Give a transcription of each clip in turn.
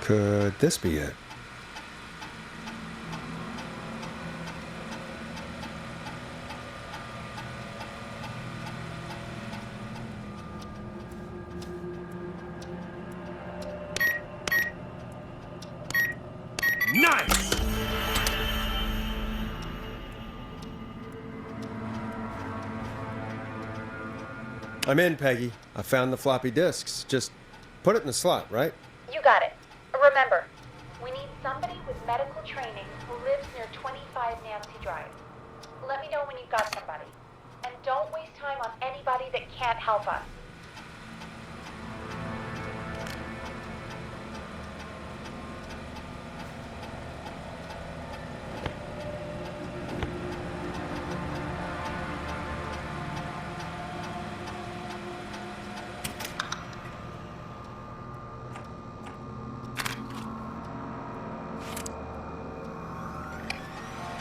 Could this be it? Nice! I'm in, Peggy. I found the floppy disks. Just put it in the slot, right? You got it. Remember, we need somebody with medical training who lives near 25 Nancy Drive. Let me know when you've got somebody. And don't waste time on anybody that can't help us.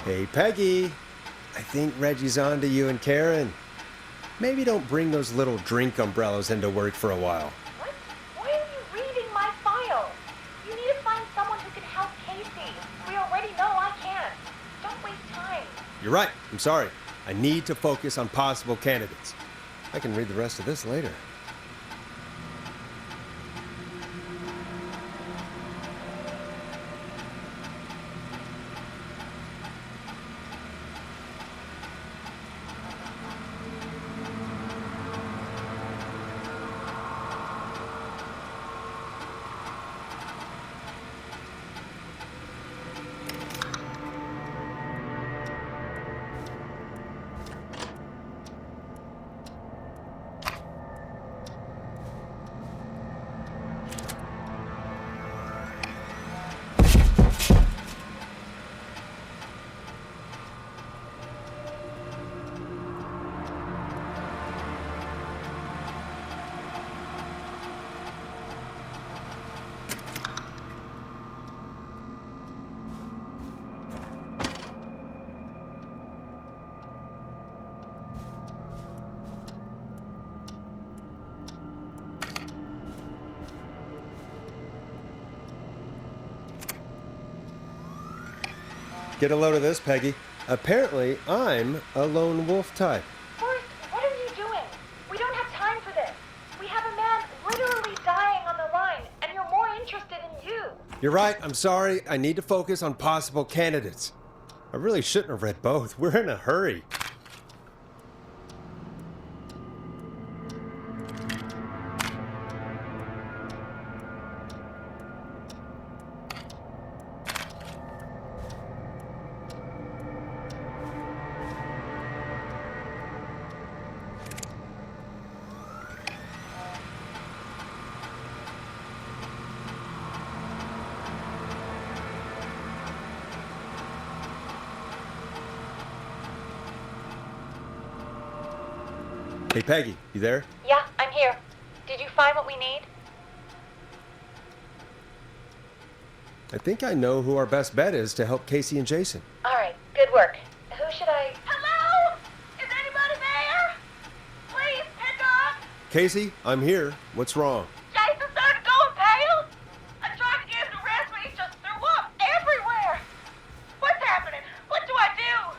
Hey, Peggy. I think Reggie's on to you and Karen. Maybe don't bring those little drink umbrellas into work for a while. What? Why are you reading my file? You need to find someone who can help Casey. We already know I can. Don't waste time. You're right. I'm sorry. I need to focus on possible candidates. I can read the rest of this later. Get a load of this, Peggy. Apparently, I'm a lone wolf type. Forrest, what are you doing? We don't have time for this. We have a man literally dying on the line, and you're more interested in you. You're right. I'm sorry. I need to focus on possible candidates. I really shouldn't have read both. We're in a hurry. Hey, Peggy, you there? Yeah, I'm here. Did you find what we need? I think I know who our best bet is to help Casey and Jason. All right, good work. Who should I... Hello? Is anybody there? Please, pick up. Casey, I'm here. What's wrong? Jason started going pale. I tried to get him to rest, but he just threw up everywhere. What's happening? What do I do?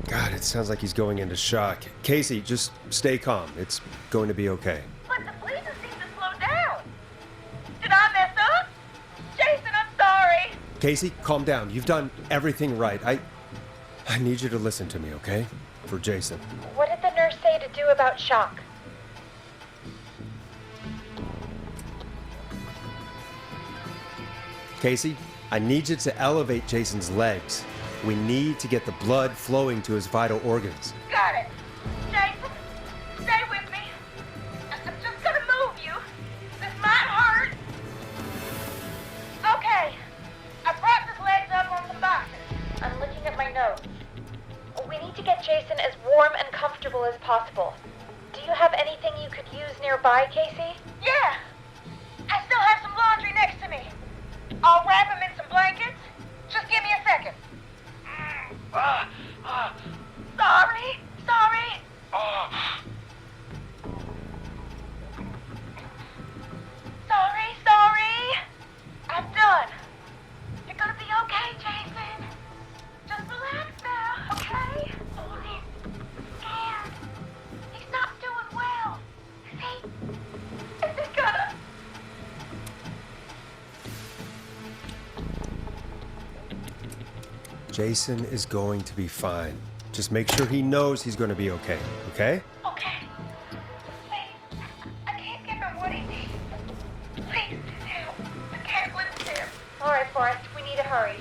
God, it sounds like he's going into shock. Casey, just stay calm. It's going to be okay. But the bleeding seemed to slow down. Did I mess up? Jason, I'm sorry. Casey, calm down. You've done everything right. I need you to listen to me, okay? For Jason. What did the nurse say to do about shock? Casey, I need you to elevate Jason's legs. We need to get the blood flowing to his vital organs. Got it. Jason, stay with me. I'm just gonna move you. This might hurt. Okay. I propped his legs up on some boxes. I'm looking at my notes. We need to get Jason as warm and comfortable as possible. Do you have anything you could use nearby, Casey? Yeah. I still have some laundry next to me. I'll wrap him in some blankets. Just give me a second. Sorry. Jason is going to be fine. Just make sure he knows he's going to be okay, okay? Okay. Please. I can't give him what he needs. Please, help. I can't lose him. All right, Forrest, we need to hurry.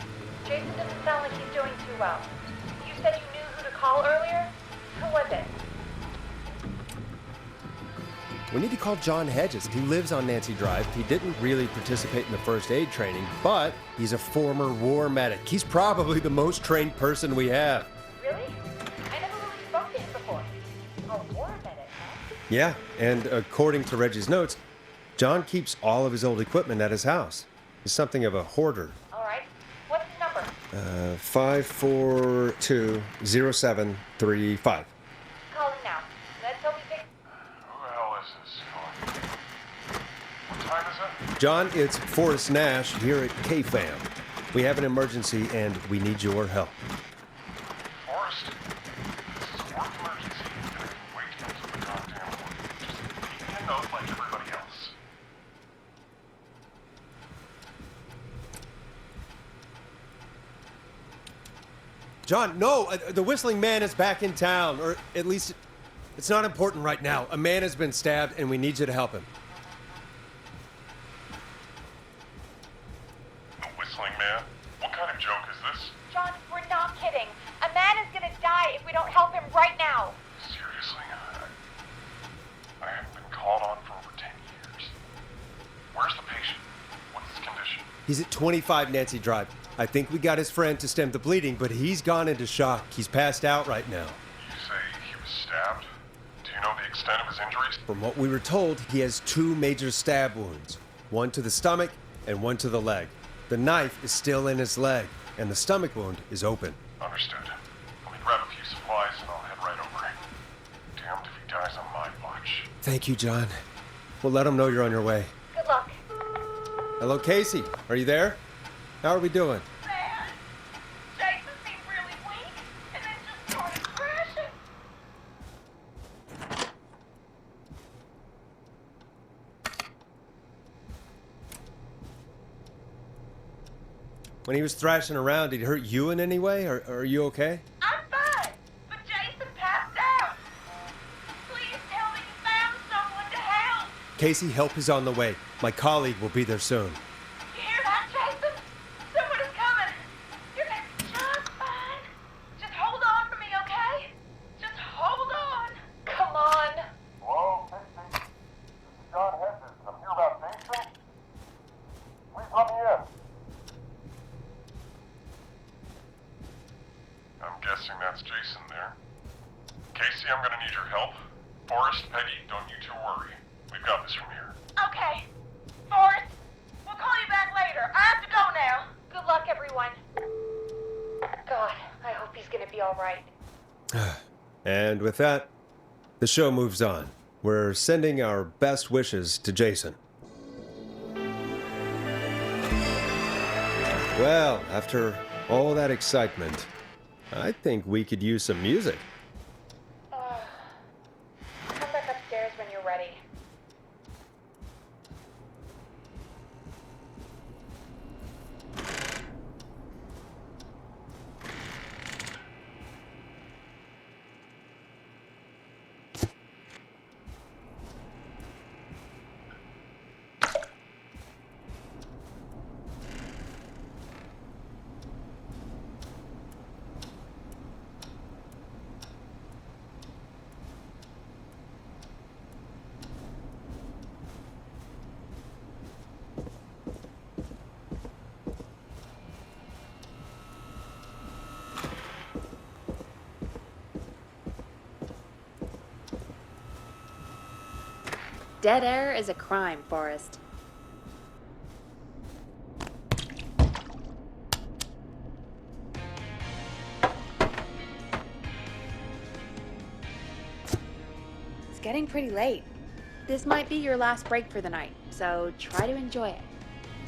Jason doesn't sound like he's doing too well. You said you knew who to call earlier? Who was it? We need to call John Hedges. He lives on Nancy Drive. He didn't really participate in the first aid training, but he's a former war medic. He's probably the most trained person we have. Really? I never really spoke to him before. A war medic, huh? Yeah, and according to Reggie's notes, John keeps all of his old equipment at his house. He's something of a hoarder. All right. What's his number? 5420735. Call him now. Let's hope he picks. Who the hell is this? What time is it? John, it's Forrest Nash here at KFAM. We have an emergency and we need your help. Forrest? This is a work emergency. I can wait until the goddamn morning. Just leave me a note like everybody else. John, no, the Whistling Man is back in town, or at least it's not important right now. A man has been stabbed and we need you to help him. The Whistling Man? What kind of joke is this? John, we're not kidding. A man is gonna die if we don't help him right now. Seriously? I haven't been called on for over 10 years. Where's the patient? What's his condition? He's at 25 Nancy Drive. I think we got his friend to stem the bleeding, but he's gone into shock. He's passed out right now. You say he was stabbed? Do you know the extent of his injuries? From what we were told, he has 2 major stab wounds, one to the stomach and one to the leg. The knife is still in his leg, and the stomach wound is open. Understood. Let me grab a few supplies and I'll head right over. Damned if he dies on my watch. Thank you, John. We'll let him know you're on your way. Good luck. Hello, Casey. Are you there? How are we doing? Man, Jason seemed really weak, and then just started crashing. When he was thrashing around, did he hurt you in any way? Or are you okay? I'm fine, but Jason passed out. Please tell me you found someone to help. Casey, help is on the way. My colleague will be there soon. You hear that, Jason? Someone is coming. You're gonna be just fine. Just hold on for me, okay? Just hold on. Come on. Hello, Casey? This is John Hedges. I'm here about Jason. Please let me in. I'm guessing that's Jason there. Casey, I'm gonna need your help. Forrest, Peggy, don't you two worry. We've got this from here. Okay. Forrest, we'll call you back later. I have to go now. Good luck, everyone. God, I hope he's gonna be all right. And with that, the show moves on. We're sending our best wishes to Jason. Well, after all that excitement, I think we could use some music. Come back upstairs when you're ready. Dead air is a crime, Forrest. It's getting pretty late. This might be your last break for the night, so try to enjoy it.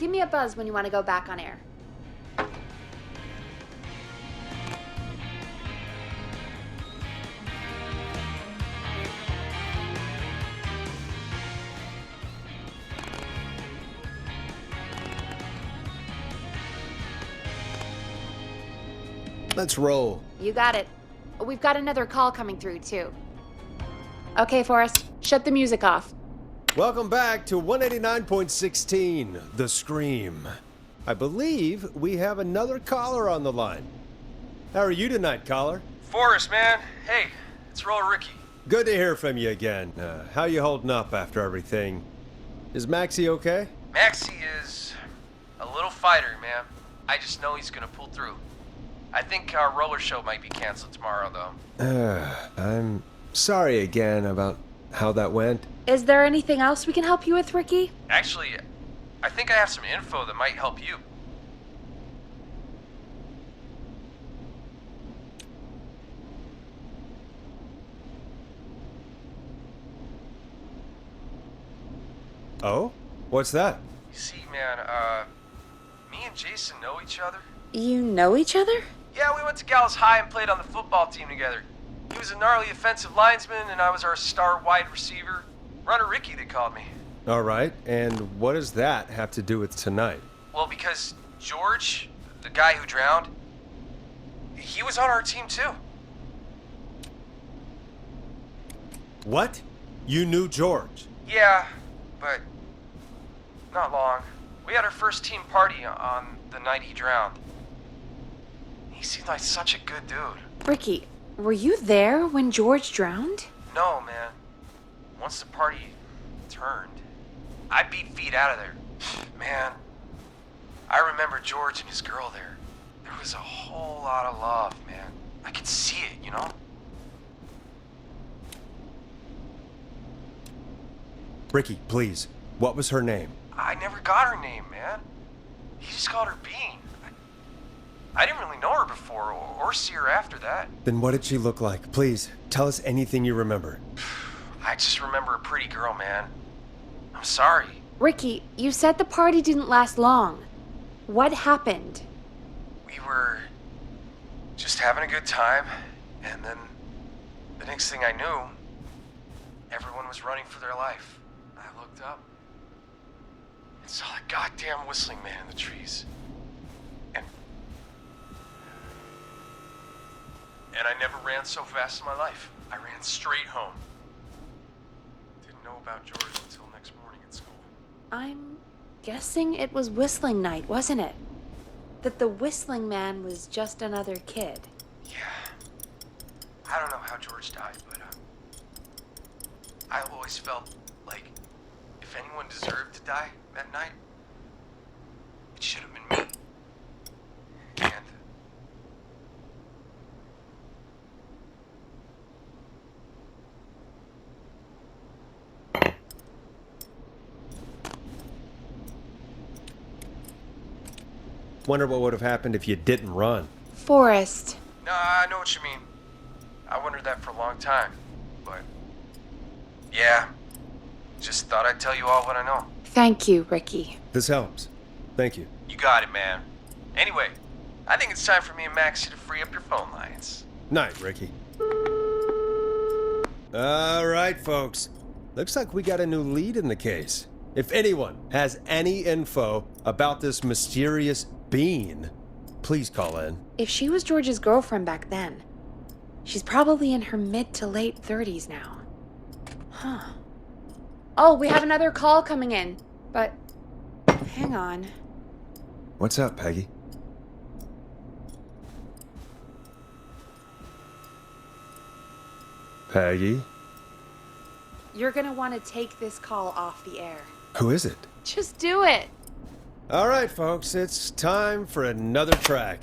Give me a buzz when you want to go back on air. Let's roll. You got it. We've got another call coming through, too. Okay, Forrest, shut the music off. Welcome back to 189.16, The Scream. I believe we have another caller on the line. How are you tonight, caller? Forrest, man. Hey, it's Roller Ricky. Good to hear from you again. How you holding up after everything? Is Maxie okay? Maxie is a little fighter, man. I just know he's gonna pull through. I think our roller show might be canceled tomorrow, though. I'm sorry again about how that went. Is there anything else we can help you with, Ricky? Actually, I think I have some info that might help you. Oh? What's that? You see, man, me and Jason know each other. You know each other? Yeah, we went to Gallows High and played on the football team together. He was a gnarly offensive linesman, and I was our star wide receiver. Runner Ricky, they called me. All right, and what does that have to do with tonight? Well, because George, the guy who drowned, he was on our team too. What? You knew George? Yeah, but not long. We had our first team party on the night he drowned. He seemed like such a good dude. Ricky, were you there when George drowned? No, man. Once the party turned, I beat feet out of there. Man, I remember George and his girl there. There was a whole lot of love, man. I could see it, you know? Ricky, please. What was her name? I never got her name, man. He just called her Bean. I didn't really know her before or see her after that. Then what did she look like? Please, tell us anything you remember. I just remember a pretty girl, man. I'm sorry. Ricky, you said the party didn't last long. What happened? We were just having a good time, and then the next thing I knew, everyone was running for their life. I looked up and saw a goddamn whistling man in the trees. And I never ran so fast in my life. I ran straight home. Didn't know about George until next morning at school. I'm guessing it was whistling night, wasn't it? That the whistling man was just another kid. Yeah. I don't know how George died, but I always felt like if anyone deserved to die that night, it should have been me. And Wonder what would have happened if you didn't run. Forrest. no, I know what you mean. I wondered that for a long time, but yeah, just thought I'd tell you all what I know. Thank you, Ricky. This helps. Thank you. You got it, man. Anyway, I think it's time for me and Maxie to free up your phone lines. Night, Ricky. All right, folks. Looks like we got a new lead in the case. If anyone has any info about this mysterious Bean, please call in. If she was George's girlfriend back then, she's probably in her mid to late 30s now. Huh. Oh, we have another call coming in, but hang on. What's up, Peggy? Peggy? You're gonna want to take this call off the air. Who is it? Just do it. All right, folks, it's time for another track.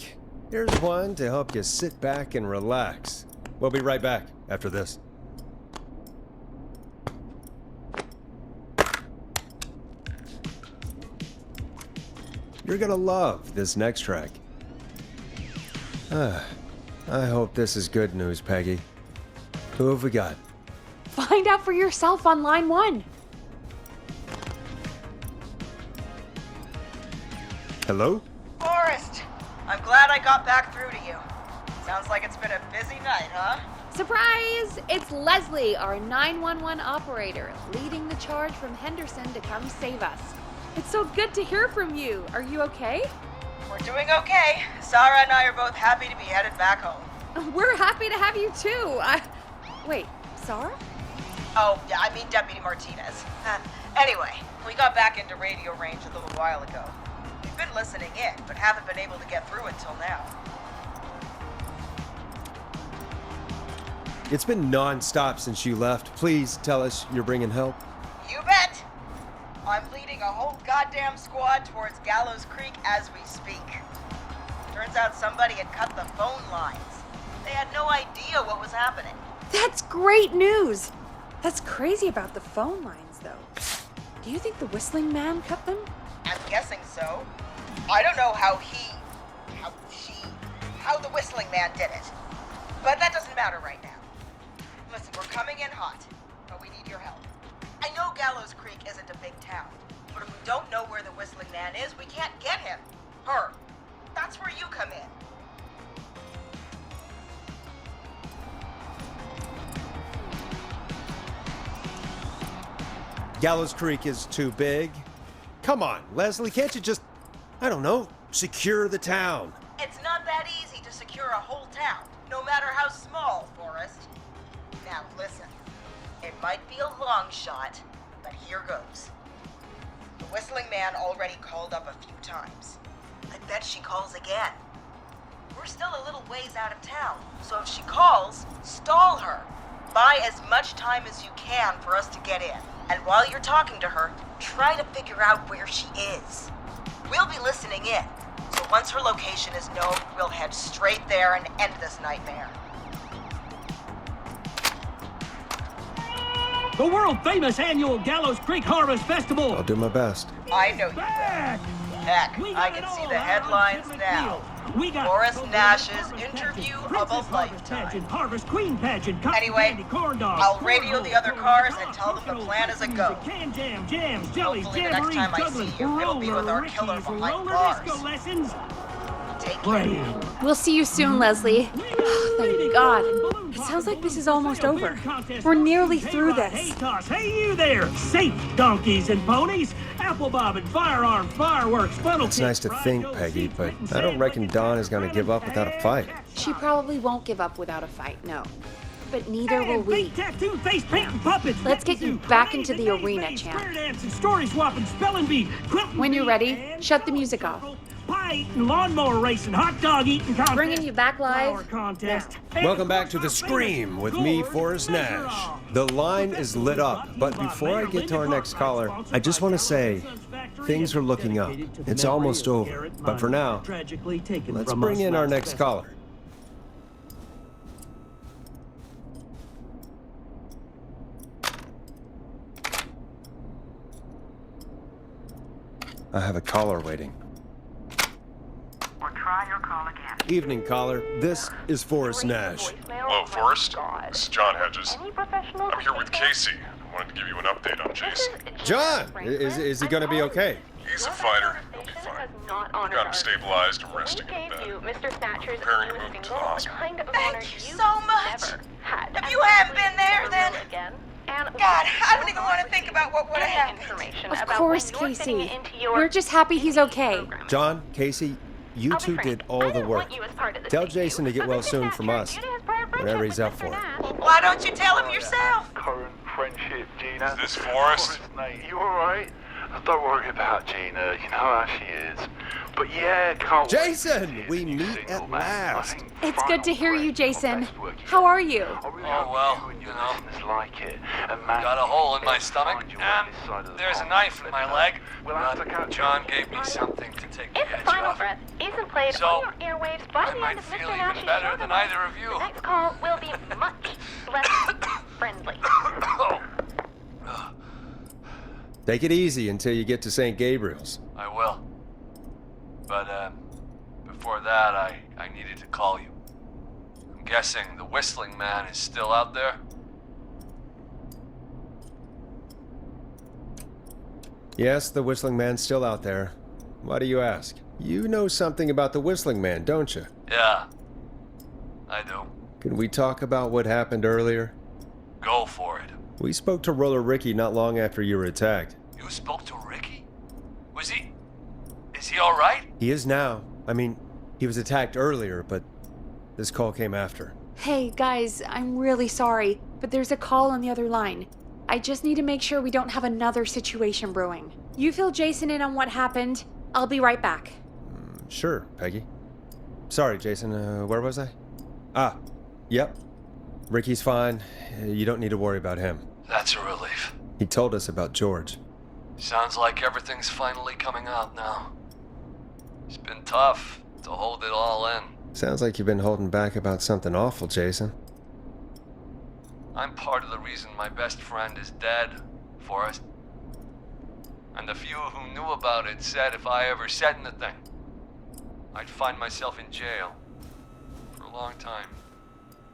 Here's one to help you sit back and relax. We'll be right back after this. You're gonna love this next track. I hope this is good news, Peggy. Who have we got? Find out for yourself on line 1. Hello? Forrest, I'm glad I got back through to you. Sounds like it's been a busy night, huh? Surprise! It's Leslie, our 911 operator, leading the charge from Henderson to come save us. It's so good to hear from you. Are you okay? We're doing okay. Sarah and I are both happy to be headed back home. We're happy to have you too. Wait, Sarah? Oh, yeah, I mean Deputy Martinez. Anyway, we got back into radio range a little while ago. We've been listening in, but haven't been able to get through until now. It's been non-stop since you left. Please tell us you're bringing help. You bet! I'm leading a whole goddamn squad towards Gallows Creek as we speak. Turns out somebody had cut the phone lines. They had no idea what was happening. That's great news. That's crazy about the phone lines, though. Do you think the Whistling Man cut them? I'm guessing so. I don't know how the Whistling Man did it. But that doesn't matter right now. Listen, we're coming in hot, but we need your help. I know Gallows Creek isn't a big town, but if we don't know where the Whistling Man is, we can't get him. Her. That's where you come in. Gallows Creek is too big. Come on, Leslie, can't you just, I don't know, secure the town? It's not that easy to secure a whole town, no matter how small, Forrest. Now listen, it might be a long shot, but here goes. The Whistling Man already called up a few times. I bet she calls again. We're still a little ways out of town, so if she calls, stall her. Buy as much time as you can for us to get in. And while you're talking to her, try to figure out where she is. We'll be listening in, so once her location is known, we'll head straight there and end this nightmare. The world-famous annual Gallows Creek Harvest Festival. I'll do my best. I know you Back. will. Heck, I can see the headlines now. Forrest Nash's interview of a lifetime. Harvest Queen pageant. Anyway, I'll radio the other cars and tell them the plan is a go. Can jam, jams, jellies, Hopefully the next time I see you, it'll be with our killer behind bars. Lessons. Take care. We'll see you soon, Leslie. Oh, thank God. It sounds like this is almost over. We're nearly through this. Hey, you there! Safe donkeys and ponies, apple bobbing, firearm, fireworks, funnel It's nice to think, Peggy, but I don't reckon Dawn is going to give up without a fight. She probably won't give up without a fight, no. But neither will we. Tattoo, face painting, puppets. Let's get you back into the arena, champ. Story swapping, spelling bee. When you're ready, shut the music off. Pie eating, lawnmower racing, hot dog eating contest. Bringing you back live. Contest. Welcome back to The Scream with me, Forrest Nash. The line is lit up, but before I get to our next caller, I just want to say things are looking up. It's almost over, but for now, let's bring in our next caller. I have a caller waiting. Or try your call again. Evening, caller. This is Forrest Nash. Hello, Forrest. This is John Hedges. Any professional I'm here with Casey. I wanted to give you an update on Jason. John, is he going to be okay? He's a fighter. He'll be fine. We got him stabilized and resting in bed. Preparing to move him to the hospital. Thank you so much. If you hadn't been there, then... God, I don't even want to think about what would have happened. Of course, Casey. We're just happy he's okay. John, Casey, you two did all the work. Tell Jason to get well soon from us, whatever he's up for. Why don't you tell him yourself? Current friendship, Gina. Is this Forrest? Mate, you alright? Don't worry about Gina, you know how she is. But yeah, can't Jason, we meet at last. It's good to hear you, Jason. How are you? Oh, well, you know, like it. got a hole in my stomach, and there's a knife in my leg. John gave me something to take the If edge Final off. Breath isn't played So, on your airwaves by I the might end of feel Mr. even Nash's better show than tonight, either of you. the next call will be much less friendly. Take it easy until you get to St. Gabriel's. I will. But, before that, I needed to call you. I'm guessing the Whistling Man is still out there? Yes, the Whistling Man's still out there. Why do you ask? You know something about the Whistling Man, don't you? Yeah, I do. Can we talk about what happened earlier? Go for it. We spoke to Roller Ricky not long after you were attacked. You spoke to Ricky? Is he alright? He is now. I mean, he was attacked earlier, but this call came after. Hey, guys, I'm really sorry, but there's a call on the other line. I just need to make sure we don't have another situation brewing. You fill Jason in on what happened. I'll be right back. Sure, Peggy. Sorry, Jason, where was I? Ah, yep. Ricky's fine. You don't need to worry about him. That's a relief. He told us about George. Sounds like everything's finally coming out now. It's been tough to hold it all in. Sounds like you've been holding back about something awful, Jason. I'm part of the reason my best friend is dead, Forrest. And the few who knew about it said if I ever said anything, I'd find myself in jail. For a long time.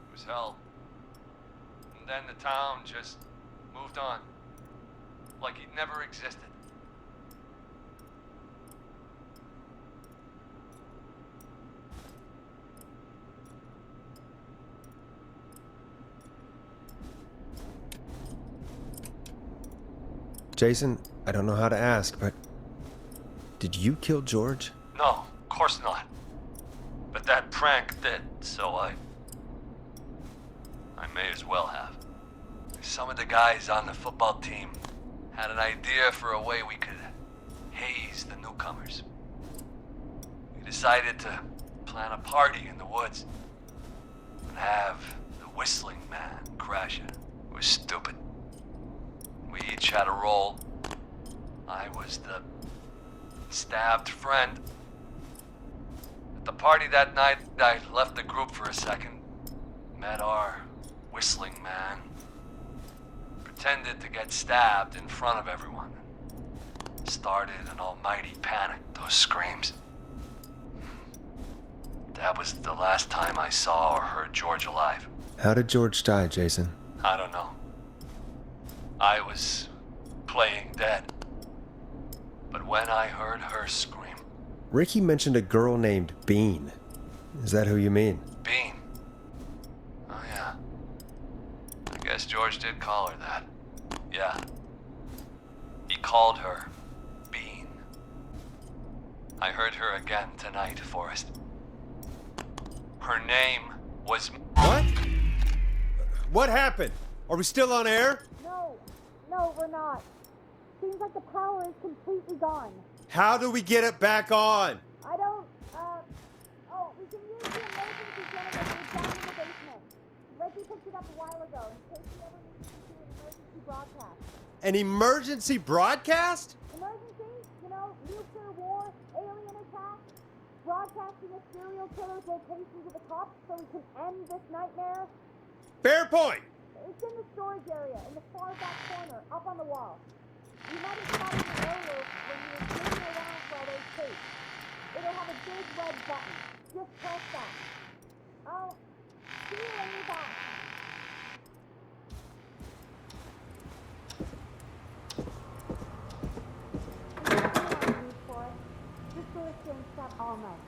It was hell. And then the town just moved on. Like he'd never existed. Jason, I don't know how to ask, but did you kill George? No, of course not. But that prank did, so I may as well have. Some of the guys on the football team had an idea for a way we could haze the newcomers. We decided to plan a party in the woods and have the Whistling Man crash it. It was stupid. We each had a role. I was the stabbed friend. At the party that night, I left the group for a second. Met our Whistling Man. Pretended to get stabbed in front of everyone. Started an almighty panic, those screams. That was the last time I saw or heard George alive. How did George die, Jason? I don't know. I was playing dead. But when I heard her scream... Ricky mentioned a girl named Bean. Is that who you mean? Bean? Oh yeah. I guess George did call her that. Yeah. He called her Bean. I heard her again tonight, Forrest. Her name was... What? What happened? Are we still on air? No, we're not. Seems like the power is completely gone. How do we get it back on? I don't, we can use the emergency generator down in the basement. Reggie picked it up a while ago in case we ever need to do an emergency broadcast. An emergency broadcast? Emergency? You know, nuclear war, alien attack, broadcasting a serial killer's location to the cops so we can end this nightmare. Fair point! It's in the storage area, in the far back corner, up on the wall. You might have spotted it earlier when you were digging around for all those tapes. It'll have a big red button. Just press that. I'll see you when you're back. Just go stay and stop all night.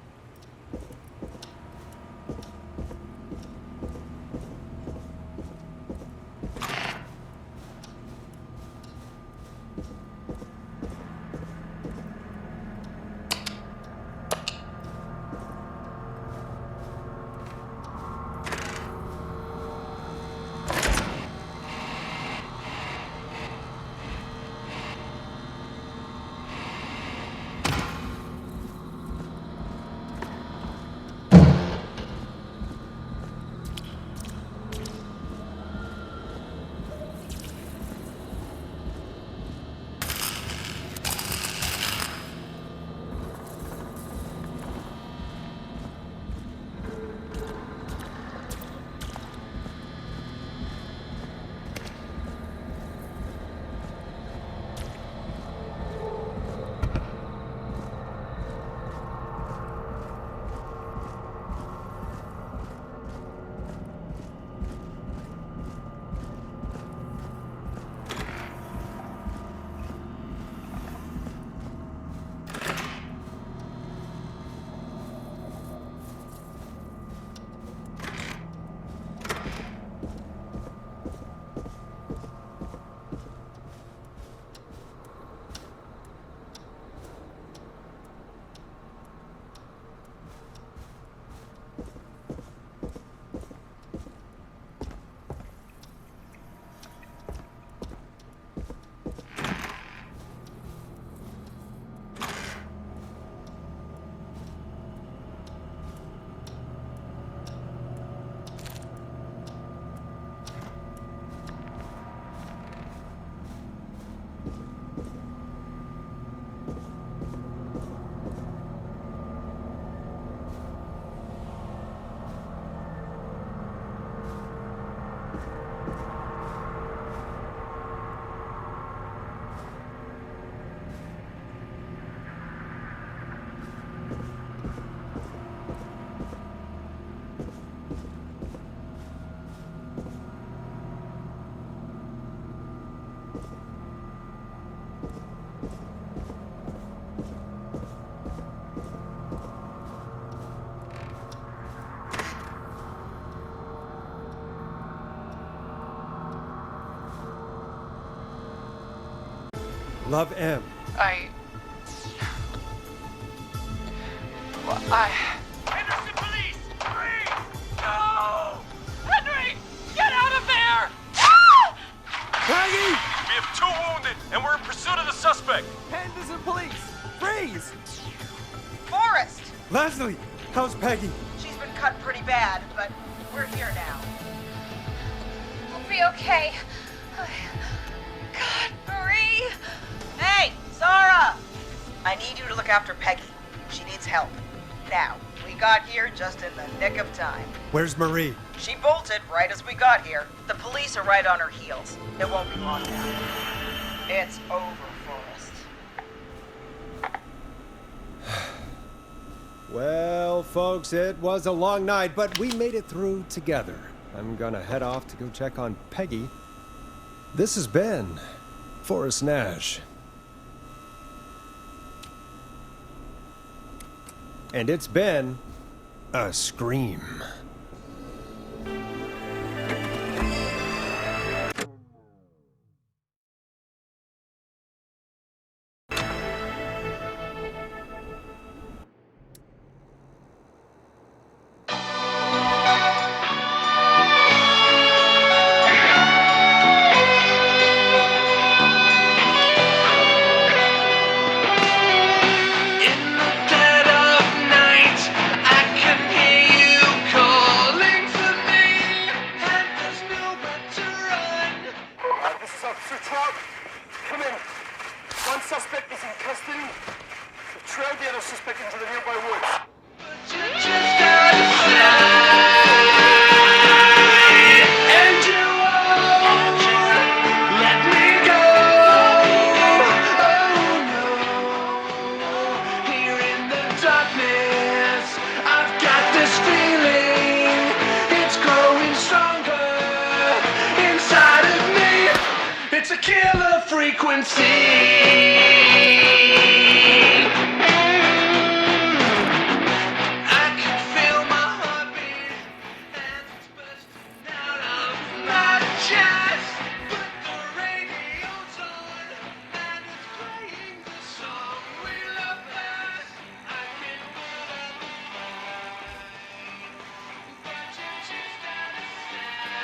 Love M. Henderson police! Free! No! Henry! Get out of there! Peggy! We have 2 wounded, and we're in pursuit of the suspect. Henderson police! Freeze! Forrest! Leslie! How's Peggy? She's been cut pretty bad, but we're here now. We'll be okay. God, Marie! Hey, Zara! I need you to look after Peggy. She needs help. Now, we got here just in the nick of time. Where's Marie? She bolted right as we got here. The police are right on her heels. It won't be long now. It's over, Forrest. Well, folks, it was a long night, but we made it through together. I'm gonna head off to go check on Peggy. This has been Forrest Nash. And it's been a scream. Come in. One suspect is in custody. Trail the other suspect into the nearby woods. It's a killer frequency. I can feel my heartbeat and it's bursting out of my chest. But the radio's on and it's playing the song we love best. I can feel it, but you're just out of sight.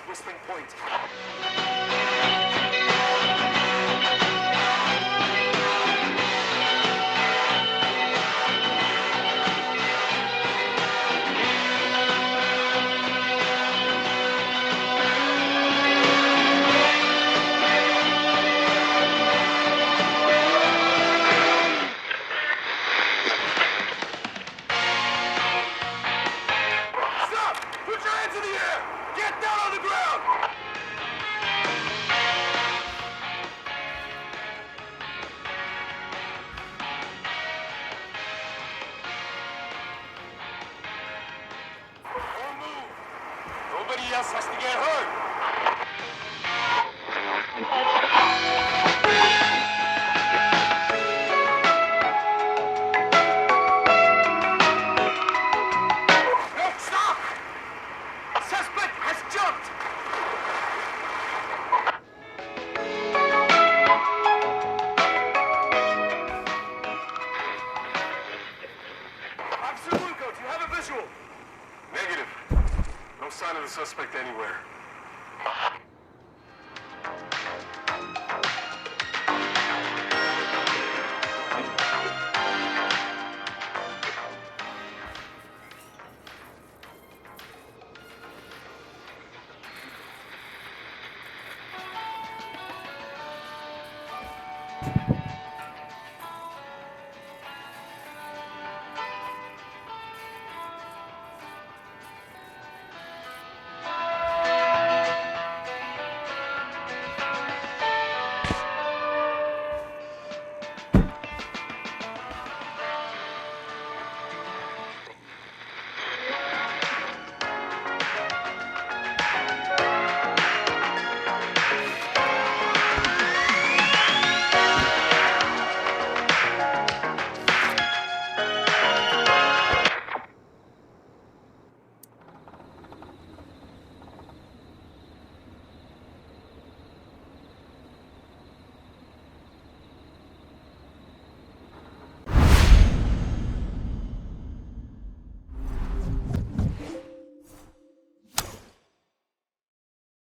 Whistling Point. Stop! Put your hands in the air! Get down on the ground! Don't move! Nobody else has to get hurt! No, stop! Suspect has jumped! Officer Lugo, do you have a visual? Negative. No sign of the suspect anywhere.